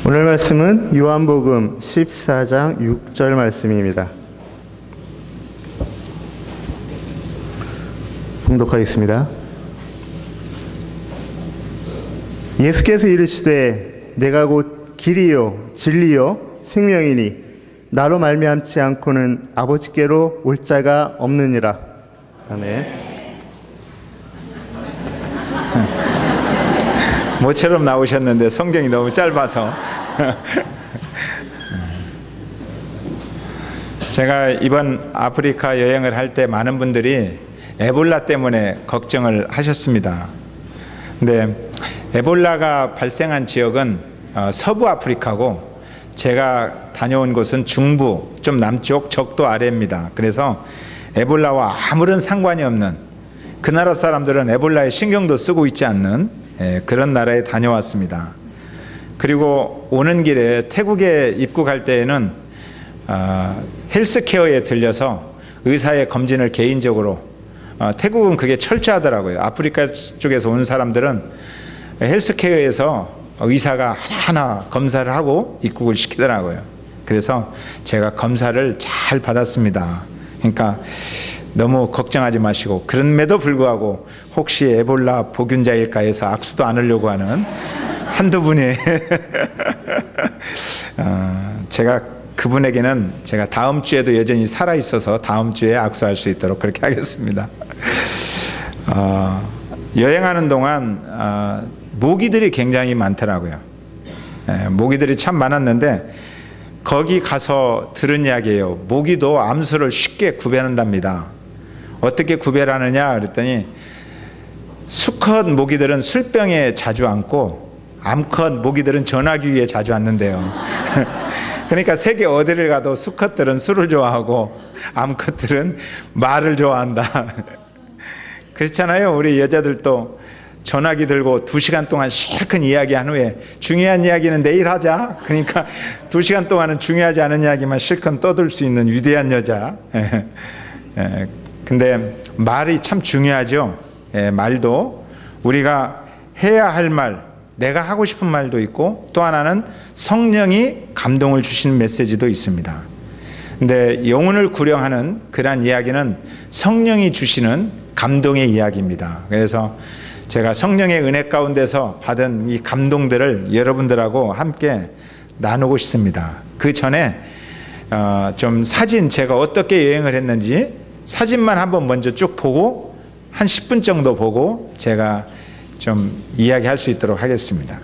오늘 말씀은 요한복음 14장 6절 말씀입니다. 봉독하겠습니다. 예수께서 이르시되 내가 곧 길이요 진리요 생명이니 나로 말미암지 않고는 아버지께로 올 자가 없느니라. 아멘. 모처럼 나오셨는데 성경이 너무 짧아서 제가 이번 아프리카 여행을 할 때 많은 분들이 에볼라 때문에 걱정을 하셨습니다. 근데 에볼라가 발생한 지역은 서부 아프리카고 제가 다녀온 곳은 중부 좀 남쪽 적도 아래입니다. 그래서 에볼라와 아무런 상관이 없는, 그 나라 사람들은 에볼라에 신경도 쓰고 있지 않는 그런 나라에 다녀왔습니다. 그리고 오는 길에 태국에 입국할 때에는 헬스케어에 들려서 의사의 검진을 개인적으로, 태국은 그게 철저하더라고요. 아프리카 쪽에서 온 사람들은 헬스케어에서 의사가 하나하나 검사를 하고 입국을 시키더라고요. 그래서 제가 검사를 잘 받았습니다. 그러니까 너무 걱정하지 마시고, 그럼에도 불구하고 혹시 에볼라 보균자일까 해서 악수도 안 하려고 하는 한두 분이 제가 그분에게는 제가 다음 주에도 여전히 살아있어서 다음 주에 악수할 수 있도록 그렇게 하겠습니다. 여행하는 동안 모기들이 굉장히 많더라고요. 모기들이 참 많았는데 거기 가서 들은 이야기예요. 모기도 암수를 쉽게 구별한답니다. 어떻게 구별하느냐 그랬더니, 수컷 모기들은 술병에 자주 앉고 암컷 모기들은 전화기 위에 자주 앉는데요. 그러니까 세계 어디를 가도 수컷들은 술을 좋아하고 암컷들은 말을 좋아한다. 그렇잖아요. 우리 여자들도 전화기 들고 2시간 동안 실컷 이야기한 후에 중요한 이야기는 내일 하자. 그러니까 2시간 동안은 중요하지 않은 이야기만 실컷 떠들 수 있는 위대한 여자. 근데 말이 참 중요하죠. 말도 우리가 해야 할 말, 내가 하고 싶은 말도 있고, 또 하나는 성령이 감동을 주시는 메시지도 있습니다. 근데 영혼을 구령하는 그러한 이야기는 성령이 주시는 감동의 이야기입니다. 그래서 제가 성령의 은혜 가운데서 받은 이 감동들을 여러분들하고 함께 나누고 싶습니다. 그 전에 좀 사진, 제가 어떻게 여행을 했는지 사진만 한번 먼저 쭉 보고 한 10분 정도 보고 제가 좀 이야기할 수 있도록 하겠습니다.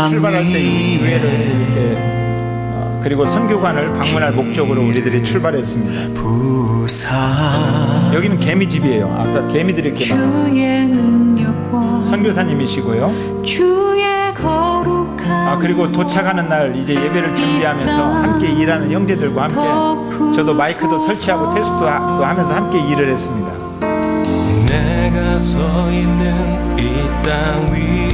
출발할 때 이 교회를 이렇게 그리고 선교관을 방문할 목적으로 우리들이 출발했습니다. 여기는 개미집이에요. 아까 개미들이 이렇게 많아요. 선교사님이시고요. 그리고 도착하는 날 이제 예배를 준비하면서 함께 일하는 형제들과 함께 저도 마이크도 설치하고 테스트도 하면서 함께 일을 했습니다. 내가 서 있는 이 땅 위에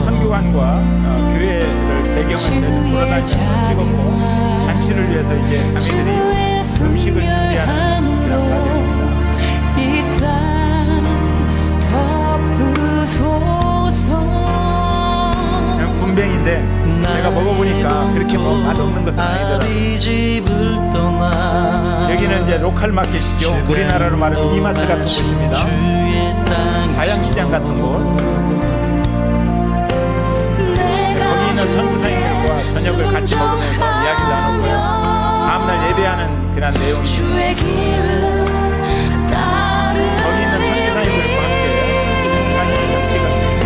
선교관과 교회를 배경을 해서 돌아다니면서 찍었고, 잔치를 위해서 이제 자매들이 음식을 준비하는 그런 과정입니다. 그냥 군뱅인데 제가 먹어보니까 그렇게 뭐 맛없는 것은 아니더라고요. 여기는 이제 로컬 마켓이죠. 우리나라로 말하면 이마트 같은 곳입니다. 자양시장 같은 곳. 거기 있는 선교사님들과 저녁을 같이 먹으면서 이야기를 나누고요. 다음날 예배하는 그런 내용입니다. 거기 있는 선교사님들과 함께 사진을 좀 찍었습니다.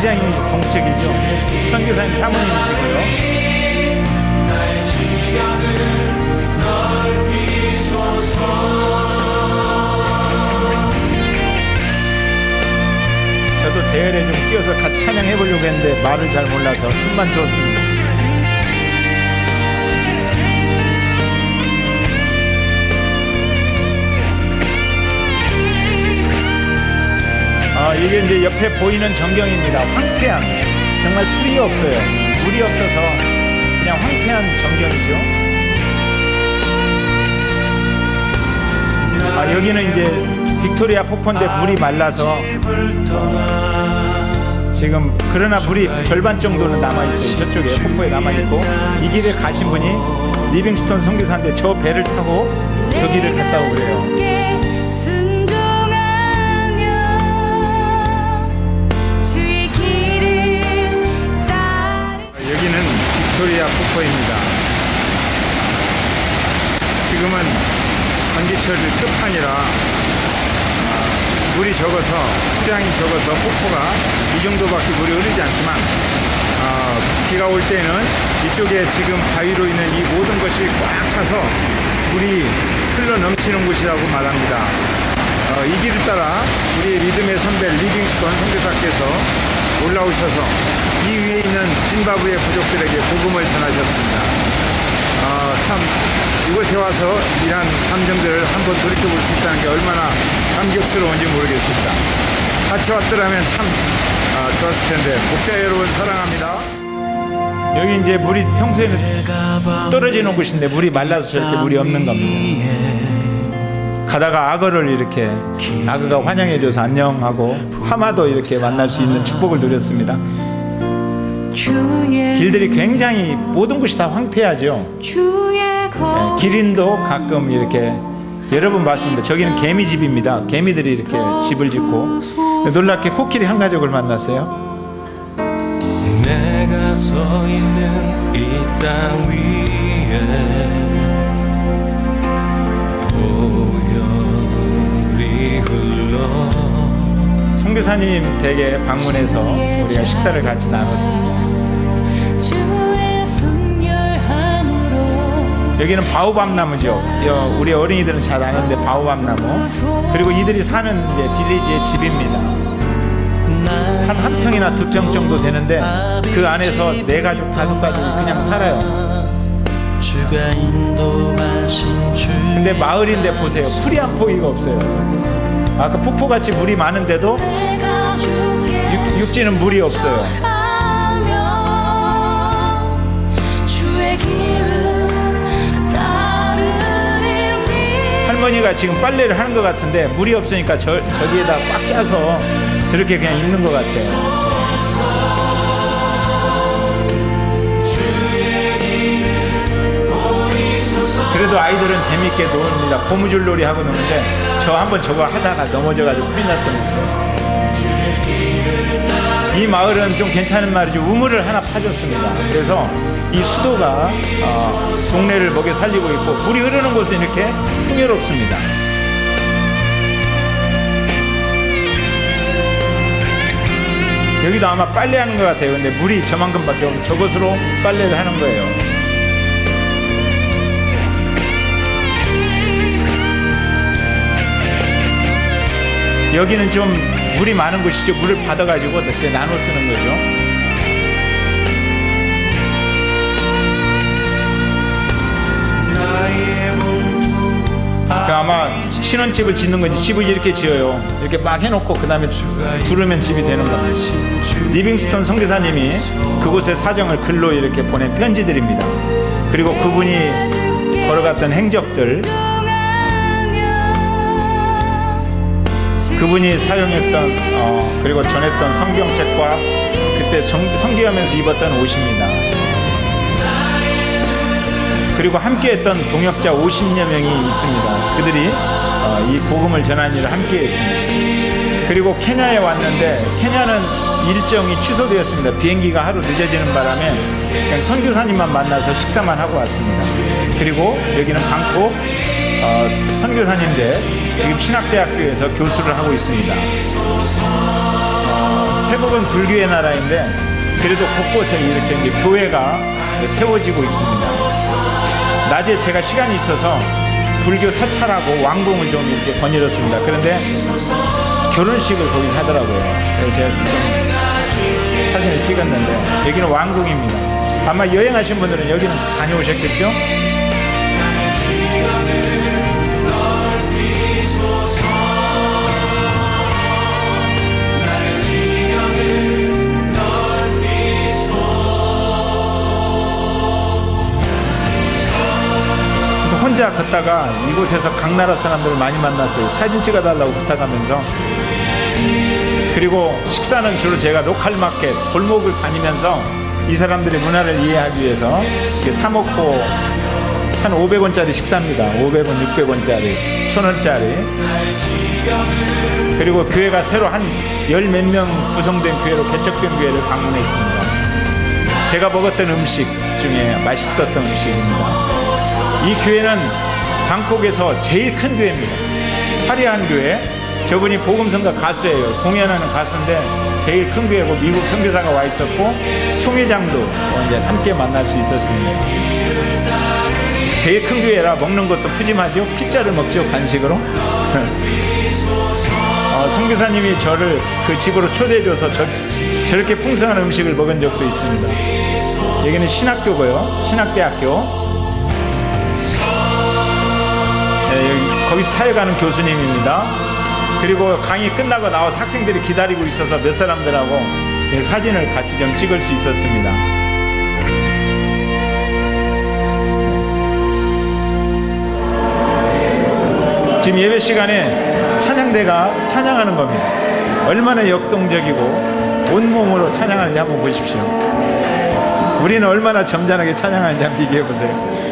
굉장히 동적이죠. 선교사님 사모님이시고요. 나의 지경을 넓히소서. 저도 대열에 좀 끼어서 같이 찬양해 보려고 했는데 말을 잘 몰라서 춤만 췄습니다. 이게 이제 옆에 보이는 전경입니다. 황폐한, 정말 풀이 없어요. 물이 없어서 그냥 황폐한 전경이죠. 여기는 이제 빅토리아 폭포인데 물이 말라서 지금, 그러나 물이 절반 정도는 남아있어요. 저쪽에 폭포에 남아있고, 이 길에 가신 분이 리빙스톤 선교사인데 저 배를 타고 저 길을 갔다고 그래요. 여기는 빅토리아 폭포입니다. 지금은 건기철 끝판이라 물이 적어서, 수량이 적어서 폭포가 이 정도밖에 물이 흐르지 않지만, 비가 올 때는 이쪽에 지금 바위로 있는 이 모든 것이 꽉 차서 물이 흘러 넘치는 곳이라고 말합니다. 이 길을 따라 우리 리듬의 선배 리빙스톤 선교사께서 올라오셔서 이 위에 있는 짐바브웨 부족들에게 복음을 전하셨습니다. 참 이곳에 와서 이러한 감정들을 한번 돌이켜볼 수 있다는 게 얼마나 감격스러운지 모르겠습니다. 같이 왔더라면 참 좋았을 텐데. 목자 여러분 사랑합니다. 여기 이제 물이 평소에는 떨어지는 곳인데 물이 말라서 저렇게 물이 없는 겁니다. 가다가 악어를 이렇게, 악어가 환영해줘서 안녕하고 하마도 이렇게 만날 수 있는 축복을 누렸습니다. 길들이 굉장히 모든 곳이 다 황폐하죠. 기린도 가끔 이렇게 여러 번 봤습니다. 저기는 개미집입니다. 개미들이 이렇게 집을 짓고, 놀랍게 코끼리 한 가족을 만났어요. 내가 서 있는 이 땅 위에 보혈이 흘러. 선교사님 댁에 방문해서 우리가 식사를 같이 나눴습니다. 여기는 바오밥 나무죠. 우리 어린이들은 잘 아는데 바오밥 나무. 그리고 이들이 사는 이제 빌리지의 집입니다. 한 평이나 2평 정도 되는데 그 안에서 4가족, 5가족이 그냥 살아요. 근데 마을인데 보세요. 풀이 한 포기가 없어요. 아까 폭포같이 물이 많은데도 육지는 물이 없어요. 할머니가 지금 빨래를 하는 것 같은데 물이 없으니까 저기에다 꽉 짜서 저렇게 그냥 있는 것 같아요. 그래도 아이들은 재밌게 노는니다. 고무줄 놀이 하고 노는데 저 한번 저거 하다가 넘어져가지고 큰일 날 뻔했어요. 이 마을은 좀 괜찮은 마을이죠. 우물을 하나 파줬습니다. 그래서 이 수도가 동네를 먹여 살리고 있고, 물이 흐르는 곳은 이렇게 풍요롭습니다. 여기도 아마 빨래하는 것 같아요. 근데 물이 저만큼밖에 없는 저것으로 빨래를 하는 거예요. 여기는 좀 물이 많은 곳이죠. 물을 받아가지고 이렇게 나눠 쓰는 거죠. 아마 신혼집을 짓는 건지 집을 이렇게 지어요. 이렇게 막 해놓고 그 다음에 두르면 집이 되는 겁니다. 리빙스톤 선교사님이 그곳의 사정을 글로 이렇게 보낸 편지들입니다. 그리고 그분이 걸어갔던 행적들, 그분이 사용했던 그리고 전했던 성경책과 그때 선교하면서 입었던 옷입니다. 그리고 함께했던 동역자 50여 명이 있습니다. 그들이 이 복음을 전하는 일을 함께했습니다. 그리고 케냐에 왔는데 케냐는 일정이 취소되었습니다. 비행기가 하루 늦어지는 바람에 그냥 선교사님만 만나서 식사만 하고 왔습니다. 그리고 여기는 방콕 선교사님인데 지금 신학대학교에서 교수를 하고 있습니다. 태국은 불교의 나라인데 그래도 곳곳에 이렇게 이제 교회가 세워지고 있습니다. 낮에 제가 시간이 있어서 불교 사찰하고 왕궁을 좀 이렇게 거닐었습니다. 그런데 결혼식을 거기 하더라고요. 그래서 제가 좀 사진을 찍었는데 여기는 왕궁입니다. 아마 여행하신 분들은 여기는 다녀오셨겠죠? 혼자 걷다가 이곳에서 각 나라 사람들을 많이 만났어요. 사진 찍어달라고 부탁하면서. 그리고 식사는 주로 제가 로컬 마켓 골목을 다니면서 이 사람들의 문화를 이해하기 위해서 이렇게 사 먹고 한 500원짜리 식사입니다. 500원, 600원짜리, 1000원짜리. 그리고 교회가 새로 한 열 몇 명 구성된 교회로 개척된 교회를 방문했습니다. 제가 먹었던 음식 중에 맛있었던 음식입니다. 이 교회는 방콕에서 제일 큰 교회입니다. 화려한 교회. 저분이 복음성가 가수예요. 공연하는 가수인데 제일 큰 교회고 미국 선교사가 와 있었고 총회장도 이제 함께 만날 수 있었습니다. 제일 큰 교회라 먹는 것도 푸짐하죠. 피자를 먹죠, 간식으로. 선교사님이 저를 그 집으로 초대해줘서 저렇게 풍성한 음식을 먹은 적도 있습니다. 여기는 신학교고요. 신학대학교. 거기서 사역하는 교수님입니다. 그리고 강의 끝나고 나와서 학생들이 기다리고 있어서 몇 사람들하고 사진을 같이 좀 찍을 수 있었습니다. 지금 예배 시간에 찬양대가 찬양하는 겁니다. 얼마나 역동적이고 온몸으로 찬양하는지 한번 보십시오. 우리는 얼마나 점잖하게 찬양하는지 한번 비교해 보세요.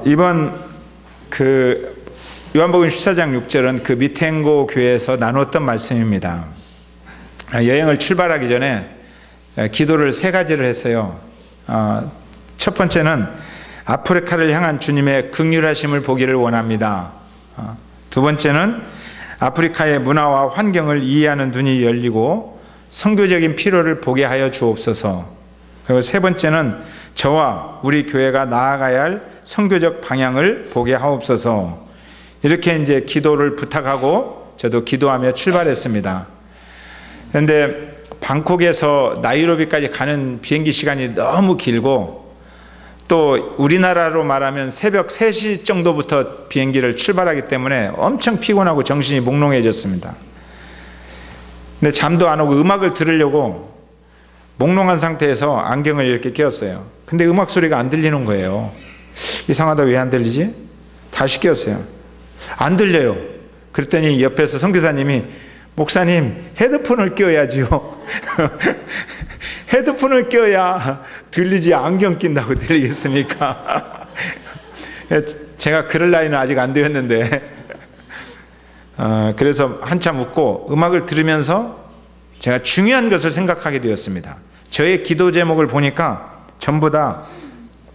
이번 그 요한복음 14장 6절은 그 미텐고 교회에서 나눴던 말씀입니다. 여행을 출발하기 전에 기도를 세 가지를 했어요. 첫 번째는 아프리카를 향한 주님의 긍휼하심을 보기를 원합니다. 두 번째는 아프리카의 문화와 환경을 이해하는 눈이 열리고 선교적인 필요를 보게 하여 주옵소서. 그리고 세 번째는 저와 우리 교회가 나아가야 할 선교적 방향을 보게 하옵소서. 이렇게 이제 기도를 부탁하고 저도 기도하며 출발했습니다. 그런데 방콕에서 나이로비까지 가는 비행기 시간이 너무 길고 또 우리나라로 말하면 새벽 3시 정도부터 비행기를 출발하기 때문에 엄청 피곤하고 정신이 몽롱해졌습니다. 근데 잠도 안 오고 음악을 들으려고 몽롱한 상태에서 안경을 이렇게 꼈어요. 근데 음악 소리가 안 들리는 거예요. 이상하다, 왜 안 들리지? 다시 꼈어요. 안 들려요. 그랬더니 옆에서 선교사님이 목사님 헤드폰을 껴야지요. 헤드폰을 껴야 들리지 안경 낀다고 들리겠습니까? 제가 그럴 나이는 아직 안 되었는데 그래서 한참 웃고 음악을 들으면서 제가 중요한 것을 생각하게 되었습니다. 저의 기도 제목을 보니까 전부 다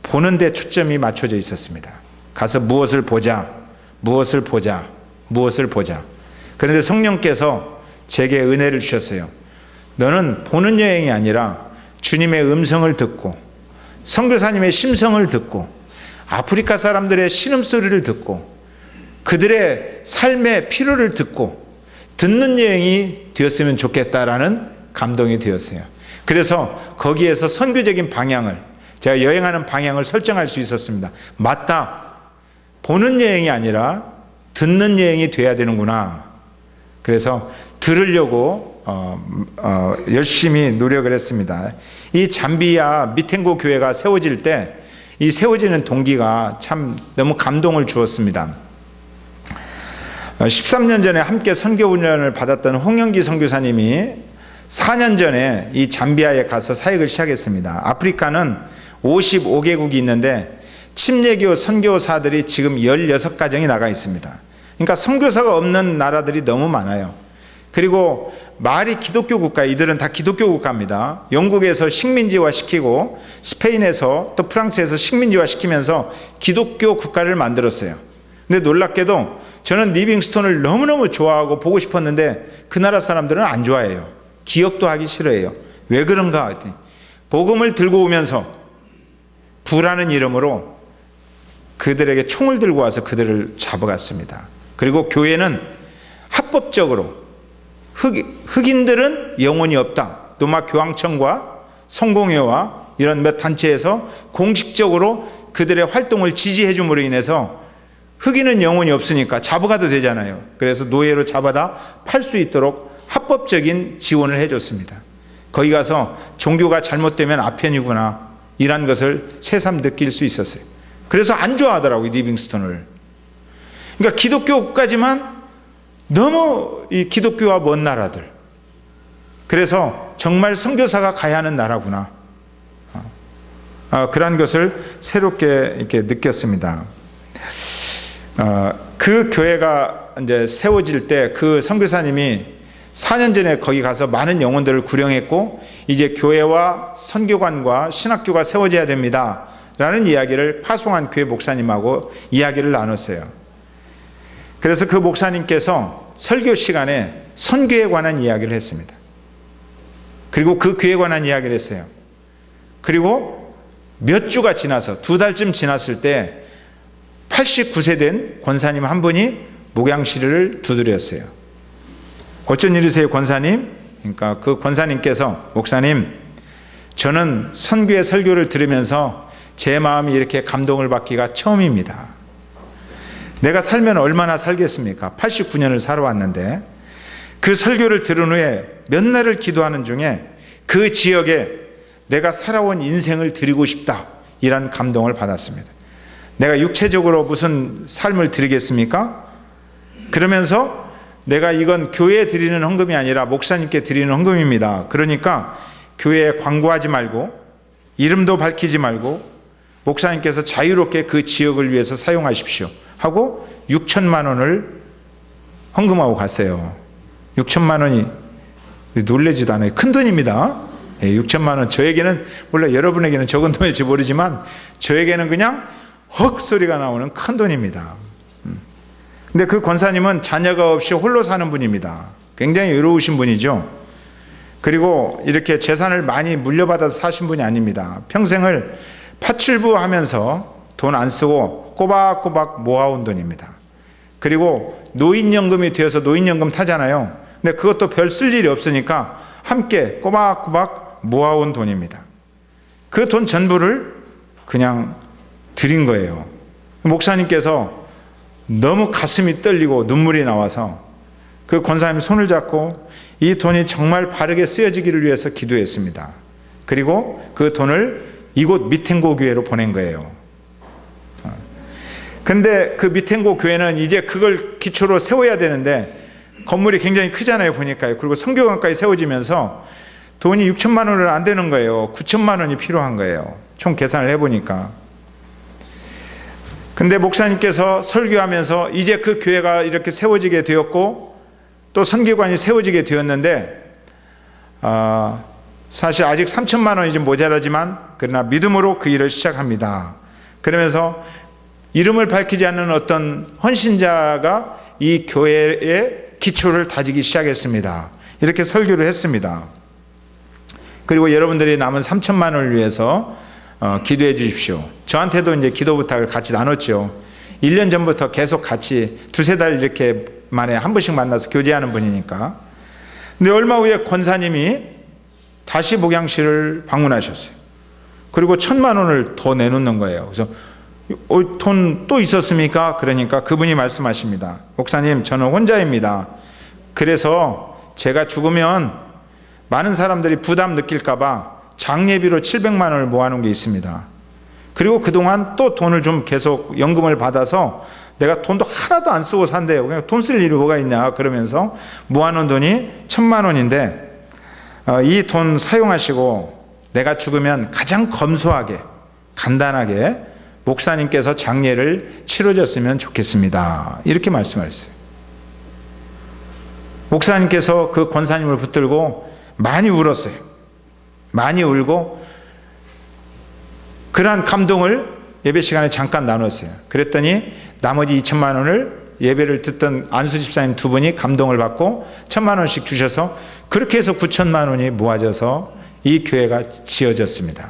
보는 데 초점이 맞춰져 있었습니다. 가서 무엇을 보자, 무엇을 보자, 무엇을 보자. 그런데 성령께서 제게 은혜를 주셨어요. 너는 보는 여행이 아니라 주님의 음성을 듣고 선교사님의 심성을 듣고 아프리카 사람들의 신음소리를 듣고 그들의 삶의 필요를 듣고 듣는 여행이 되었으면 좋겠다라는 감동이 되었어요. 그래서 거기에서 선교적인 방향을, 제가 여행하는 방향을 설정할 수 있었습니다. 맞다. 보는 여행이 아니라 듣는 여행이 돼야 되는구나. 그래서 들으려고 열심히 노력을 했습니다. 이 잠비아 미텐고 교회가 세워질 때 이 세워지는 동기가 참 너무 감동을 주었습니다. 13년 전에 함께 선교 훈련을 받았던 홍영기 선교사님이 4년 전에 이 잠비아에 가서 사역을 시작했습니다. 아프리카는 55개국이 있는데 침례교 선교사들이 지금 16가정이 나가 있습니다. 그러니까 선교사가 없는 나라들이 너무 많아요. 그리고 말이 기독교 국가, 이들은 다 기독교 국가입니다. 영국에서 식민지화 시키고 스페인에서 또 프랑스에서 식민지화 시키면서 기독교 국가를 만들었어요. 근데 놀랍게도 저는 리빙스톤을 너무너무 좋아하고 보고 싶었는데 그 나라 사람들은 안 좋아해요. 기억도 하기 싫어해요. 왜 그런가 했더니 복음을 들고 오면서 부라는 이름으로 그들에게 총을 들고 와서 그들을 잡아갔습니다. 그리고 교회는 합법적으로 흑인들은 영혼이 없다. 노마 교황청과 성공회와 이런 몇 단체에서 공식적으로 그들의 활동을 지지해 줌으로 인해서 흑인은 영혼이 없으니까 잡아가도 되잖아요. 그래서 노예로 잡아다 팔 수 있도록 합법적인 지원을 해줬습니다. 거기 가서 종교가 잘못되면 아편이구나 이란 것을 새삼 느낄 수 있었어요. 그래서 안 좋아하더라고요, 리빙스톤을. 그러니까 기독교까지만 너무 이 기독교와 먼 나라들. 그래서 정말 선교사가 가야 하는 나라구나. 그런 것을 새롭게 이렇게 느꼈습니다. 그 교회가 이제 세워질 때 그 선교사님이 4년 전에 거기 가서 많은 영혼들을 구령했고 이제 교회와 선교관과 신학교가 세워져야 됩니다 라는 이야기를 파송한 교회 목사님하고 이야기를 나눴어요. 그래서 그 목사님께서 설교 시간에 선교에 관한 이야기를 했습니다. 그리고 그 교회에 관한 이야기를 했어요. 그리고 몇 주가 지나서 2달쯤 지났을 때 89세 된 권사님 한 분이 목양실을 두드렸어요. 어쩐 일이세요, 권사님? 그러니까 그 권사님께서 목사님, 저는 선교의 설교를 들으면서 제 마음이 이렇게 감동을 받기가 처음입니다. 내가 살면 얼마나 살겠습니까? 89년을 살아왔는데 그 설교를 들은 후에 몇 날을 기도하는 중에 그 지역에 내가 살아온 인생을 드리고 싶다 이런 감동을 받았습니다. 내가 육체적으로 무슨 삶을 드리겠습니까? 그러면서 내가 이건 교회에 드리는 헌금이 아니라 목사님께 드리는 헌금입니다. 그러니까 교회에 광고하지 말고 이름도 밝히지 말고 목사님께서 자유롭게 그 지역을 위해서 사용하십시오 하고 6천만 원을 헌금하고 갔어요. 6천만 원이 놀라지도 않아요. 큰 돈입니다. 6천만 원. 저에게는 물론 여러분에게는 적은 돈일지 모르지만 저에게는 그냥 헉 소리가 나오는 큰 돈입니다. 근데 그 권사님은 자녀가 없이 홀로 사는 분입니다. 굉장히 외로우신 분이죠. 그리고 이렇게 재산을 많이 물려받아서 사신 분이 아닙니다. 평생을 파출부 하면서 돈 안 쓰고 꼬박꼬박 모아온 돈입니다. 그리고 노인연금이 되어서 노인연금 타잖아요. 근데 그것도 별 쓸 일이 없으니까 함께 꼬박꼬박 모아온 돈입니다. 그 돈 전부를 그냥 드린 거예요. 목사님께서 너무 가슴이 떨리고 눈물이 나와서 그 권사님 손을 잡고 이 돈이 정말 바르게 쓰여지기를 위해서 기도했습니다. 그리고 그 돈을 이곳 미탱고 교회로 보낸 거예요. 근데 그 미탱고 교회는 이제 그걸 기초로 세워야 되는데 건물이 굉장히 크잖아요, 보니까요. 그리고 성교관까지 세워지면서 돈이 6천만 원을 안 되는 거예요. 9천만 원이 필요한 거예요. 총 계산을 해보니까. 근데 목사님께서 설교하면서 이제 그 교회가 이렇게 세워지게 되었고 또 선교관이 세워지게 되었는데 사실 아직 3천만 원이 좀 모자라지만 그러나 믿음으로 그 일을 시작합니다. 그러면서 이름을 밝히지 않는 어떤 헌신자가 이 교회의 기초를 다지기 시작했습니다. 이렇게 설교를 했습니다. 그리고 여러분들이 남은 3천만 원을 위해서 기도해 주십시오. 저한테도 이제 기도 부탁을 같이 나눴죠. 1년 전부터 계속 같이 2-3달 이렇게 만에 한 번씩 만나서 교제하는 분이니까. 근데 얼마 후에 권사님이 다시 목양실을 방문하셨어요. 그리고 1,000만 원을 더 내놓는 거예요. 그래서 돈 또 있었습니까? 그러니까 그분이 말씀하십니다. 목사님, 저는 혼자입니다. 그래서 제가 죽으면 많은 사람들이 부담 느낄까 봐 장례비로 700만 원을 모아놓은 게 있습니다. 그리고 그동안 또 돈을 좀 계속 연금을 받아서 내가 돈도 하나도 안 쓰고 산대요. 그냥 돈 쓸 일이 뭐가 있냐 그러면서 모아놓은 돈이 1,000만 원인데 이 돈 사용하시고 내가 죽으면 가장 검소하게 간단하게 목사님께서 장례를 치러줬으면 좋겠습니다. 이렇게 말씀하셨어요. 목사님께서 그 권사님을 붙들고 많이 울었어요. 많이 울고 그러한 감동을 예배 시간에 잠깐 나눴어요. 그랬더니 나머지 2,000만 원을 예배를 듣던 안수 집사님 두 분이 감동을 받고 1,000만 원씩 주셔서 그렇게 해서 9,000만 원이 모아져서 이 교회가 지어졌습니다.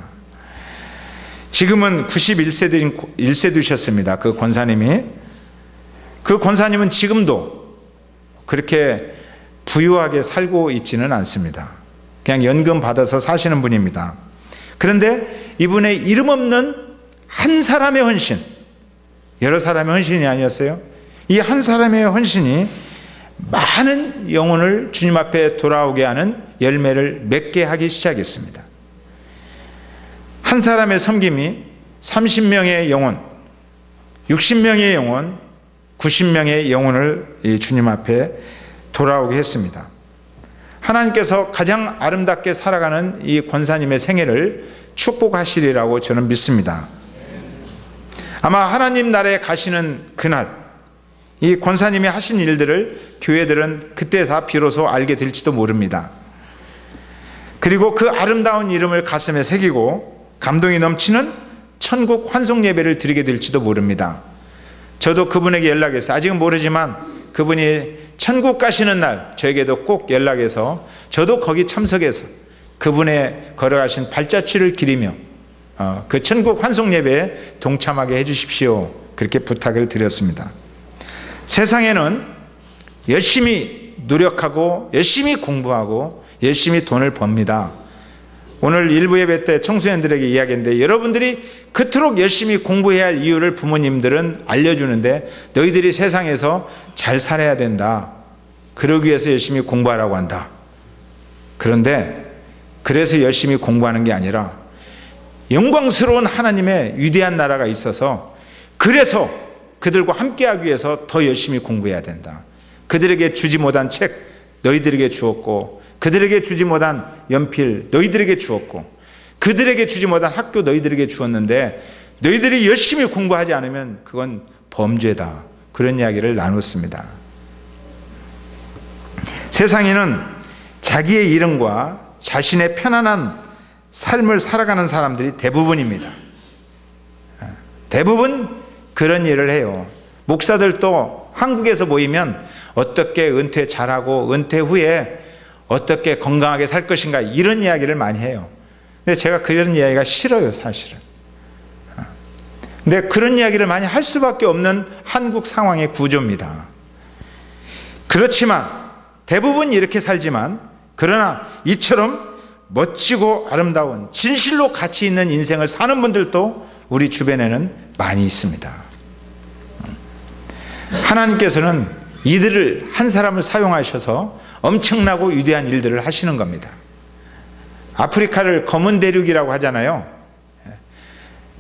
지금은 91세 되셨습니다. 그 권사님이. 그 권사님은 지금도 그렇게 부유하게 살고 있지는 않습니다. 그냥 연금 받아서 사시는 분입니다. 그런데 이분의 이름 없는 한 사람의 헌신, 여러 사람의 헌신이 아니었어요. 이 한 사람의 헌신이 많은 영혼을 주님 앞에 돌아오게 하는 열매를 맺게 하기 시작했습니다. 한 사람의 섬김이 30명의 영혼, 60명의 영혼, 90명의 영혼을 이 주님 앞에 돌아오게 했습니다. 하나님께서 가장 아름답게 살아가는 이 권사님의 생애를 축복하시리라고 저는 믿습니다. 아마 하나님 나라에 가시는 그날 이 권사님이 하신 일들을 교회들은 그때 다 비로소 알게 될지도 모릅니다. 그리고 그 아름다운 이름을 가슴에 새기고 감동이 넘치는 천국 환송 예배를 드리게 될지도 모릅니다. 저도 그분에게 연락했어요. 아직은 모르지만 그분이 천국 가시는 날 저에게도 꼭 연락해서 저도 거기 참석해서 그분의 걸어가신 발자취를 기리며 그 천국 환송 예배에 동참하게 해주십시오. 그렇게 부탁을 드렸습니다. 세상에는 열심히 노력하고 열심히 공부하고 열심히 돈을 법니다. 오늘 일부 예배 때 청소년들에게 이야기했는데 여러분들이 그토록 열심히 공부해야 할 이유를 부모님들은 알려주는데 너희들이 세상에서 잘 살아야 된다. 그러기 위해서 열심히 공부하라고 한다. 그런데 그래서 열심히 공부하는 게 아니라 영광스러운 하나님의 위대한 나라가 있어서 그래서 그들과 함께하기 위해서 더 열심히 공부해야 된다. 그들에게 주지 못한 책 너희들에게 주었고 그들에게 주지 못한 연필 너희들에게 주었고 그들에게 주지 못한 학교 너희들에게 주었는데 너희들이 열심히 공부하지 않으면 그건 범죄다. 그런 이야기를 나눴습니다. 세상에는 자기의 이름과 자신의 편안한 삶을 살아가는 사람들이 대부분입니다. 대부분 그런 일을 해요. 목사들도 한국에서 모이면 어떻게 은퇴 잘하고 은퇴 후에 어떻게 건강하게 살 것인가 이런 이야기를 많이 해요. 근데 제가 그런 이야기가 싫어요, 사실은. 근데 그런 이야기를 많이 할 수밖에 없는 한국 상황의 구조입니다. 그렇지만 대부분 이렇게 살지만 그러나 이처럼 멋지고 아름다운 진실로 가치 있는 인생을 사는 분들도 우리 주변에는 많이 있습니다. 하나님께서는 이들을 한 사람을 사용하셔서 엄청나고 위대한 일들을 하시는 겁니다. 아프리카를 검은 대륙이라고 하잖아요.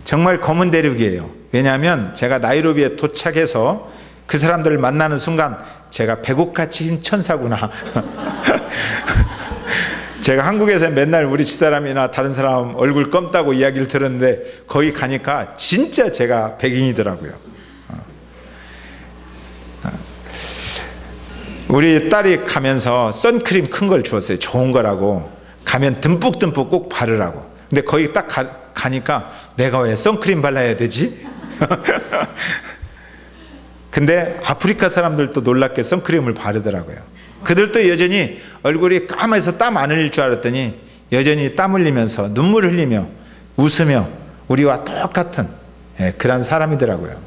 정말 검은 대륙이에요. 왜냐하면 제가 나이로비에 도착해서 그 사람들을 만나는 순간 제가 배고같이 흰 천사구나. 제가 한국에서 맨날 우리 집사람이나 다른 사람 얼굴 검다고 이야기를 들었는데 거기 가니까 진짜 제가 백인이더라고요. 우리 딸이 가면서 선크림 큰 걸 주었어요. 좋은 거라고. 가면 듬뿍듬뿍 꼭 바르라고. 근데 거기 딱 가니까 내가 왜 선크림 발라야 되지? 근데 아프리카 사람들도 놀랍게 선크림을 바르더라고요. 그들도 여전히 얼굴이 까매서 땀 안 흘릴 줄 알았더니 여전히 땀 흘리면서 눈물 흘리며 웃으며 우리와 똑같은 그런 사람이더라고요.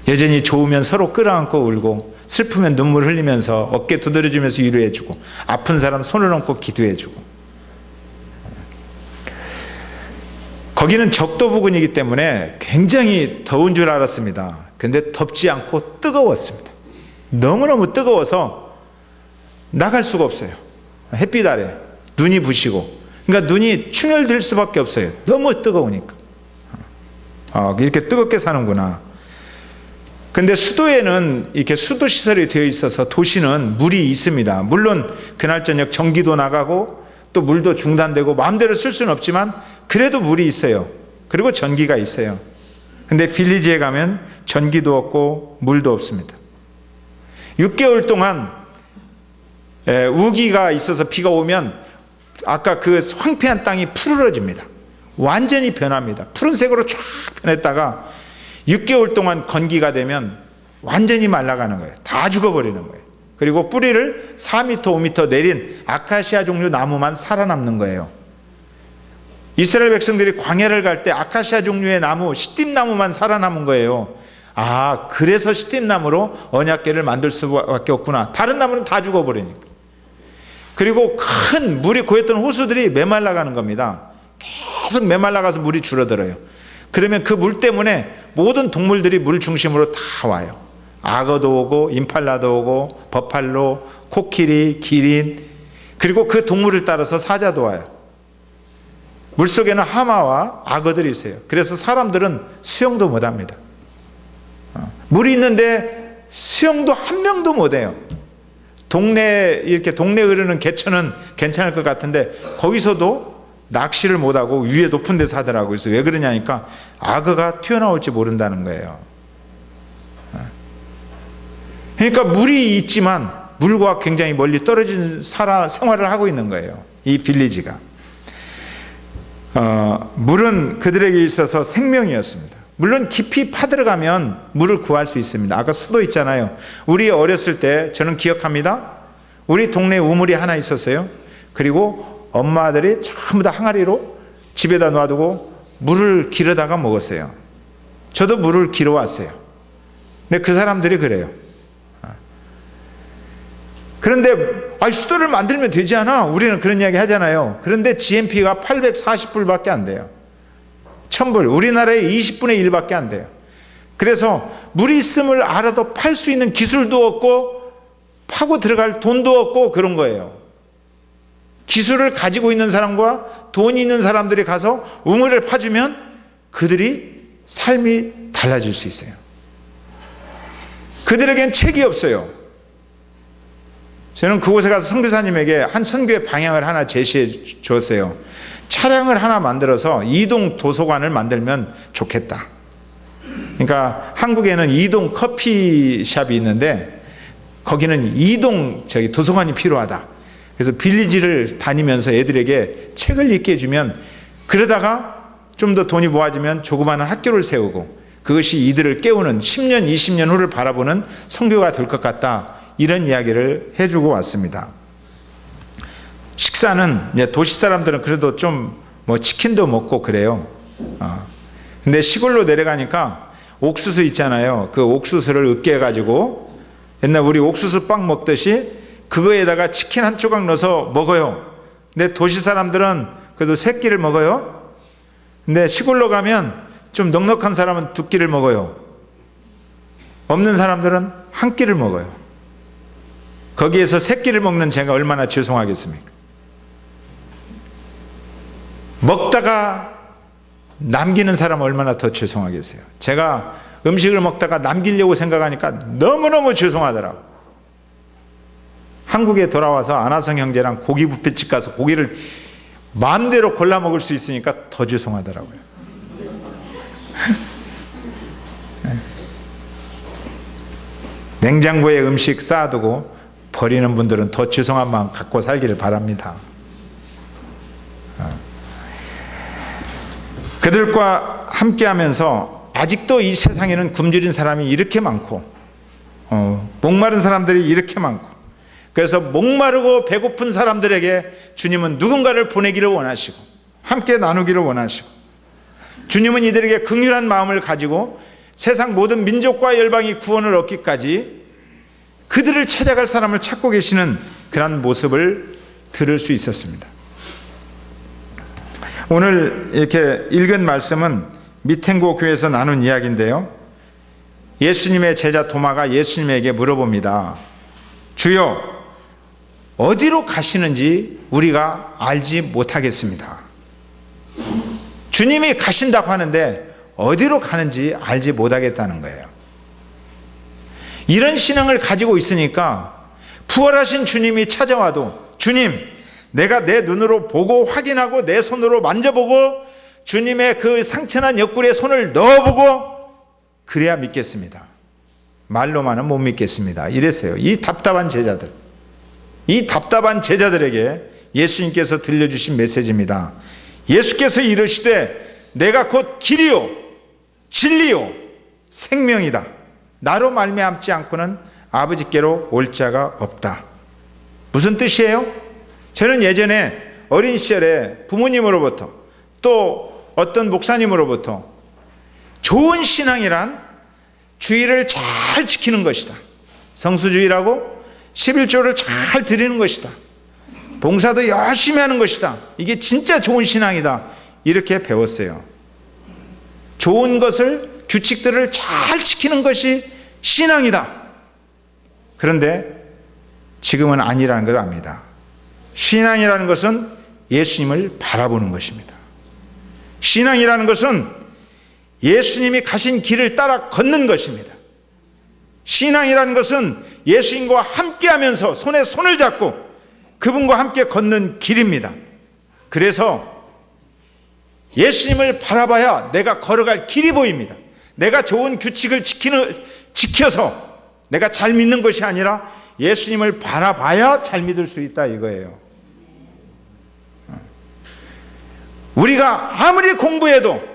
여전히 좋으면 서로 끌어안고 울고 슬프면 눈물 흘리면서 어깨 두드려주면서 위로해주고 아픈 사람 손을 얹고 기도해주고. 거기는 적도 부근이기 때문에 굉장히 더운 줄 알았습니다. 근데 덥지 않고 뜨거웠습니다. 너무너무 뜨거워서 나갈 수가 없어요. 햇빛 아래 눈이 부시고 그러니까 눈이 충혈될 수밖에 없어요. 너무 뜨거우니까. 이렇게 뜨겁게 사는구나. 근데 수도에는 이렇게 수도 시설이 되어 있어서 도시는 물이 있습니다. 물론 그날 저녁 전기도 나가고 또 물도 중단되고 마음대로 쓸 수는 없지만 그래도 물이 있어요. 그리고 전기가 있어요. 근데 빌리지에 가면 전기도 없고 물도 없습니다. 6개월 동안 우기가 있어서 비가 오면 아까 그 황폐한 땅이 푸르러집니다. 완전히 변합니다. 푸른색으로 쫙 변했다가 6개월 동안 건기가 되면 완전히 말라가는 거예요. 다 죽어버리는 거예요. 그리고 뿌리를 4m, 5m 내린 아카시아 종류 나무만 살아남는 거예요. 이스라엘 백성들이 광야를 갈 때 아카시아 종류의 나무, 시띠나무만 살아남은 거예요. 아, 그래서 시띠나무로 언약궤를 만들 수밖에 없구나. 다른 나무는 다 죽어버리니까. 그리고 큰 물이 고였던 호수들이 메말라가는 겁니다. 계속 메말라가서 물이 줄어들어요. 그러면 그 물 때문에 모든 동물들이 물 중심으로 다 와요. 악어도 오고 임팔라도 오고 버팔로, 코끼리, 기린, 그리고 그 동물을 따라서 사자도 와요. 물속에는 하마와 악어들이 있어요. 그래서 사람들은 수영도 못합니다. 물이 있는데 수영도 한 명도 못해요. 이렇게 동네 흐르는 개천은 괜찮을 것 같은데 거기서도 낚시를 못하고 위에 높은 데 사더라고요. 그래서 왜 그러냐니까 악어가 튀어나올지 모른다는 거예요. 그러니까 물이 있지만 물과 굉장히 멀리 떨어진 생활을 하고 있는 거예요. 이 빌리지가. 물은 그들에게 있어서 생명이었습니다. 물론 깊이 파들어가면 물을 구할 수 있습니다. 아까 수도 있잖아요. 우리 어렸을 때 저는 기억합니다. 우리 동네에 우물이 하나 있었어요. 그리고 엄마들이 전부 다 항아리로 집에다 놔두고 물을 길어다가 먹었어요. 저도 물을 길어 왔어요. 근데 그 사람들이 그래요. 그런데 수도를 만들면 되지 않아? 우리는 그런 이야기 하잖아요. 그런데 GMP가 840불밖에 안 돼요. 1000불. 우리나라의 20분의 1밖에 안 돼요. 그래서 물이 있음을 알아도 팔 수 있는 기술도 없고 파고 들어갈 돈도 없고 그런 거예요. 기술을 가지고 있는 사람과 돈이 있는 사람들이 가서 우물을 파주면 그들이 삶이 달라질 수 있어요. 그들에겐 책이 없어요. 저는 그곳에 가서 선교사님에게 한 선교의 방향을 하나 제시해 주었어요. 차량을 하나 만들어서 이동 도서관을 만들면 좋겠다. 그러니까 한국에는 이동 커피숍이 있는데 거기는 이동 도서관이 필요하다. 그래서 빌리지를 다니면서 애들에게 책을 읽게 해주면 그러다가 좀 더 돈이 모아지면 조그마한 학교를 세우고 그것이 이들을 깨우는 10년, 20년 후를 바라보는 선교가 될 것 같다. 이런 이야기를 해주고 왔습니다. 식사는 이제 도시 사람들은 그래도 좀 치킨도 먹고 그래요. 근데 시골로 내려가니까 옥수수 있잖아요. 그 옥수수를 으깨가지고 옛날 우리 옥수수 빵 먹듯이 그거에다가 치킨 한 조각 넣어서 먹어요. 근데 도시 사람들은 그래도 세 끼를 먹어요. 근데 시골로 가면 좀 넉넉한 사람은 두 끼를 먹어요. 없는 사람들은 한 끼를 먹어요. 거기에서 세 끼를 먹는 제가 얼마나 죄송하겠습니까? 먹다가 남기는 사람은 얼마나 더 죄송하겠어요. 제가 음식을 먹다가 남기려고 생각하니까 너무너무 죄송하더라고요. 한국에 돌아와서 안하성 형제랑 고기 뷔페집 가서 고기를 마음대로 골라 먹을 수 있으니까 더 죄송하더라고요. 냉장고에 음식 쌓아두고 버리는 분들은 더 죄송한 마음 갖고 살기를 바랍니다. 그들과 함께하면서 아직도 이 세상에는 굶주린 사람이 이렇게 많고 목마른 사람들이 이렇게 많고 그래서 목마르고 배고픈 사람들에게 주님은 누군가를 보내기를 원하시고 함께 나누기를 원하시고 주님은 이들에게 긍휼한 마음을 가지고 세상 모든 민족과 열방이 구원을 얻기까지 그들을 찾아갈 사람을 찾고 계시는 그런 모습을 들을 수 있었습니다. 오늘 이렇게 읽은 말씀은 미탱고 교회에서 나눈 이야기인데요. 예수님의 제자 도마가 예수님에게 물어봅니다. 주여, 어디로 가시는지 우리가 알지 못하겠습니다. 주님이 가신다고 하는데 어디로 가는지 알지 못하겠다는 거예요. 이런 신앙을 가지고 있으니까 부활하신 주님이 찾아와도 주님, 내가 내 눈으로 보고 확인하고 내 손으로 만져보고 주님의 그 상처난 옆구리에 손을 넣어보고 그래야 믿겠습니다. 말로만은 못 믿겠습니다. 이랬어요. 이 답답한 제자들에게 예수님께서 들려주신 메시지입니다. 예수께서 이르시되 내가 곧 길이요 진리요 생명이다. 나로 말미암지 않고는 아버지께로 올 자가 없다. 무슨 뜻이에요? 저는 예전에 어린 시절에 부모님으로부터 또 어떤 목사님으로부터 좋은 신앙이란 주의를 잘 지키는 것이다. 성수주의라고 11조를 잘 드리는 것이다. 봉사도 열심히 하는 것이다. 이게 진짜 좋은 신앙이다. 이렇게 배웠어요. 좋은 것을, 규칙들을 잘 지키는 것이 신앙이다. 그런데 지금은 아니라는 걸 압니다. 신앙이라는 것은 예수님을 바라보는 것입니다. 신앙이라는 것은 예수님이 가신 길을 따라 걷는 것입니다. 신앙이라는 것은 예수님과 함께하면서 손에 손을 잡고 그분과 함께 걷는 길입니다. 그래서 예수님을 바라봐야 내가 걸어갈 길이 보입니다. 내가 좋은 규칙을 지켜서 내가 잘 믿는 것이 아니라 예수님을 바라봐야 잘 믿을 수 있다 이거예요. 우리가 아무리 공부해도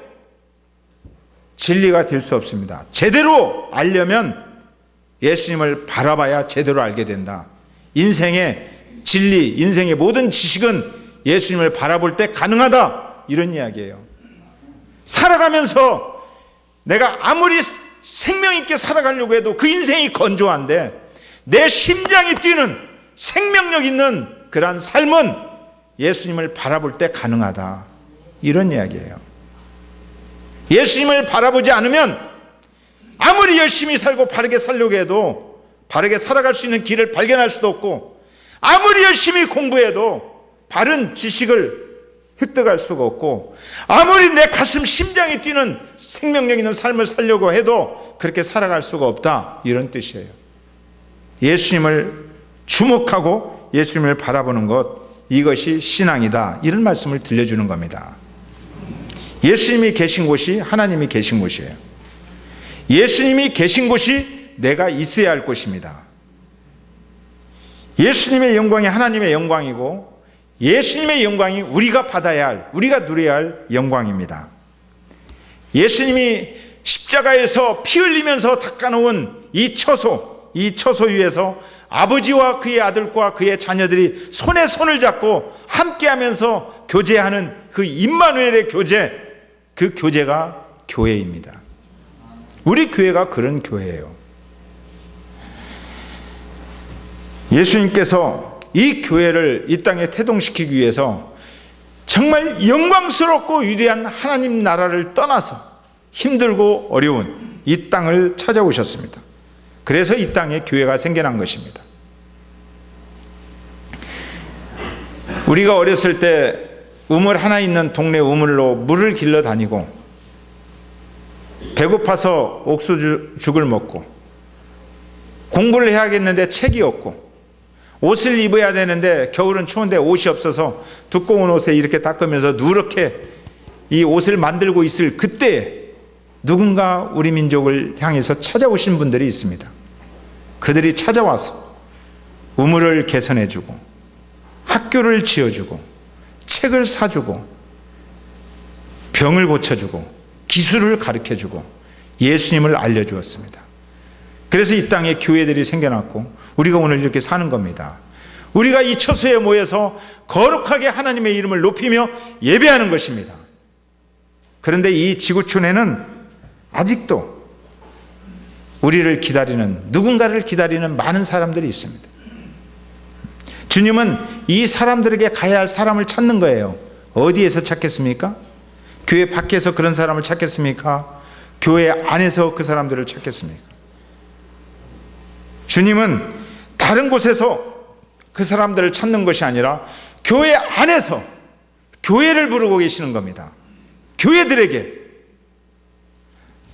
진리가 될 수 없습니다. 제대로 알려면 예수님을 바라봐야 제대로 알게 된다. 인생의 진리, 인생의 모든 지식은 예수님을 바라볼 때 가능하다. 이런 이야기예요. 살아가면서 내가 아무리 생명 있게 살아가려고 해도 그 인생이 건조한데 내 심장이 뛰는 생명력 있는 그러한 삶은 예수님을 바라볼 때 가능하다. 이런 이야기예요. 예수님을 바라보지 않으면 아무리 열심히 살고 바르게 살려고 해도 바르게 살아갈 수 있는 길을 발견할 수도 없고 아무리 열심히 공부해도 바른 지식을 획득할 수가 없고 아무리 내 가슴 심장이 뛰는 생명력 있는 삶을 살려고 해도 그렇게 살아갈 수가 없다. 이런 뜻이에요. 예수님을 주목하고 예수님을 바라보는 것, 이것이 신앙이다. 이런 말씀을 들려주는 겁니다. 예수님이 계신 곳이 하나님이 계신 곳이에요. 예수님이 계신 곳이 내가 있어야 할 곳입니다. 예수님의 영광이 하나님의 영광이고 예수님의 영광이 우리가 받아야 할, 우리가 누려야 할 영광입니다. 예수님이 십자가에서 피 흘리면서 닦아놓은 이 처소 위에서 아버지와 그의 아들과 그의 자녀들이 손에 손을 잡고 함께하면서 교제하는 그 임마누엘의 교제, 그 교제가 교회입니다. 우리 교회가 그런 교회예요. 예수님께서 이 교회를 이 땅에 태동시키기 위해서 정말 영광스럽고 위대한 하나님 나라를 떠나서 힘들고 어려운 이 땅을 찾아오셨습니다. 그래서 이 땅에 교회가 생겨난 것입니다. 우리가 어렸을 때 우물 하나 있는 동네 우물로 물을 길러 다니고 배고파서 옥수죽을 먹고 공부를 해야겠는데 책이 없고 옷을 입어야 되는데 겨울은 추운데 옷이 없어서 두꺼운 옷에 이렇게 닦으면서 누렇게 이 옷을 만들고 있을 그때에 누군가 우리 민족을 향해서 찾아오신 분들이 있습니다. 그들이 찾아와서 우물을 개선해주고 학교를 지어주고 책을 사주고 병을 고쳐주고 기술을 가르쳐주고 예수님을 알려주었습니다. 그래서 이 땅에 교회들이 생겨났고 우리가 오늘 이렇게 사는 겁니다. 우리가 이 처소에 모여서 거룩하게 하나님의 이름을 높이며 예배하는 것입니다. 그런데 이 지구촌에는 아직도 우리를 기다리는, 누군가를 기다리는 많은 사람들이 있습니다. 주님은 이 사람들에게 가야 할 사람을 찾는 거예요. 어디에서 찾겠습니까? 교회 밖에서 그런 사람을 찾겠습니까? 교회 안에서 그 사람들을 찾겠습니까? 주님은 다른 곳에서 그 사람들을 찾는 것이 아니라 교회 안에서 교회를 부르고 계시는 겁니다. 교회들에게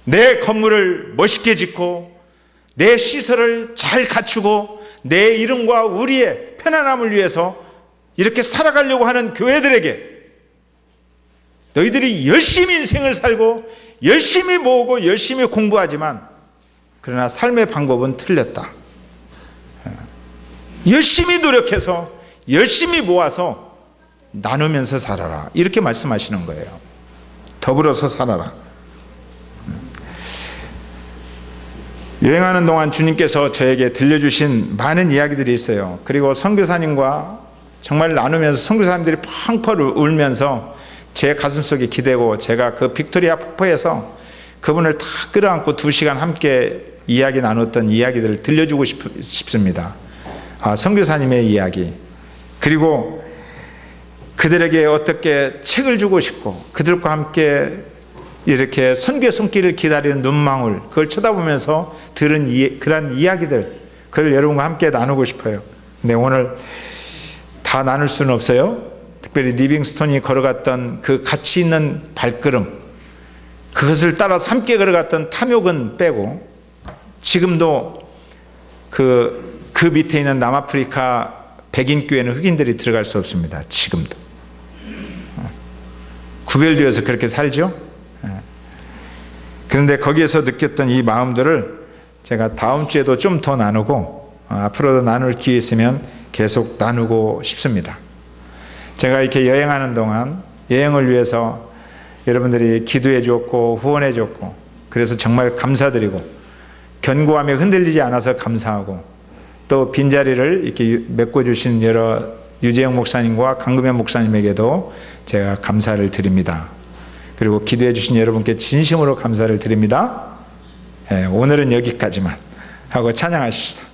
내 건물을 멋있게 짓고 내 시설을 잘 갖추고 내 이름과 우리의 편안함을 위해서 이렇게 살아가려고 하는 교회들에게 너희들이 열심히 인생을 살고 열심히 모으고 열심히 공부하지만 그러나 삶의 방법은 틀렸다. 열심히 노력해서 열심히 모아서 나누면서 살아라. 이렇게 말씀하시는 거예요. 더불어서 살아라. 여행하는 동안 주님께서 저에게 들려주신 많은 이야기들이 있어요. 그리고 선교사님과 정말 나누면서 선교사님들이 펑펑 울면서 제 가슴속에 기대고 제가 그 빅토리아 폭포에서 그분을 다 끌어안고 2시간 함께 이야기 나눴던 이야기들을 들려주고 싶습니다. 선교사님의 이야기, 그리고 그들에게 어떻게 책을 주고 싶고 그들과 함께 이렇게 선교의 손길을 기다리는 눈망울, 그걸 쳐다보면서 들은 그런 이야기들, 그걸 여러분과 함께 나누고 싶어요. 근데 오늘 다 나눌 수는 없어요. 특별히 리빙스톤이 걸어갔던 그 가치 있는 발걸음, 그것을 따라서 함께 걸어갔던 탐욕은 빼고, 지금도 그 밑에 있는 남아프리카 백인 교회는 흑인들이 들어갈 수 없습니다. 지금도 구별되어서 그렇게 살죠. 그런데 거기에서 느꼈던 이 마음들을 제가 다음 주에도 좀 더 나누고 앞으로도 나눌 기회 있으면 계속 나누고 싶습니다. 제가 이렇게 여행하는 동안 여행을 위해서 여러분들이 기도해 줬고 후원해 줬고, 그래서 정말 감사드리고 견고함에 흔들리지 않아서 감사하고, 또 빈자리를 이렇게 메꿔주신 여러 유재영 목사님과 강금현 목사님에게도 제가 감사를 드립니다. 그리고 기도해 주신 여러분께 진심으로 감사를 드립니다. 오늘은 여기까지만 하고 찬양하십시다.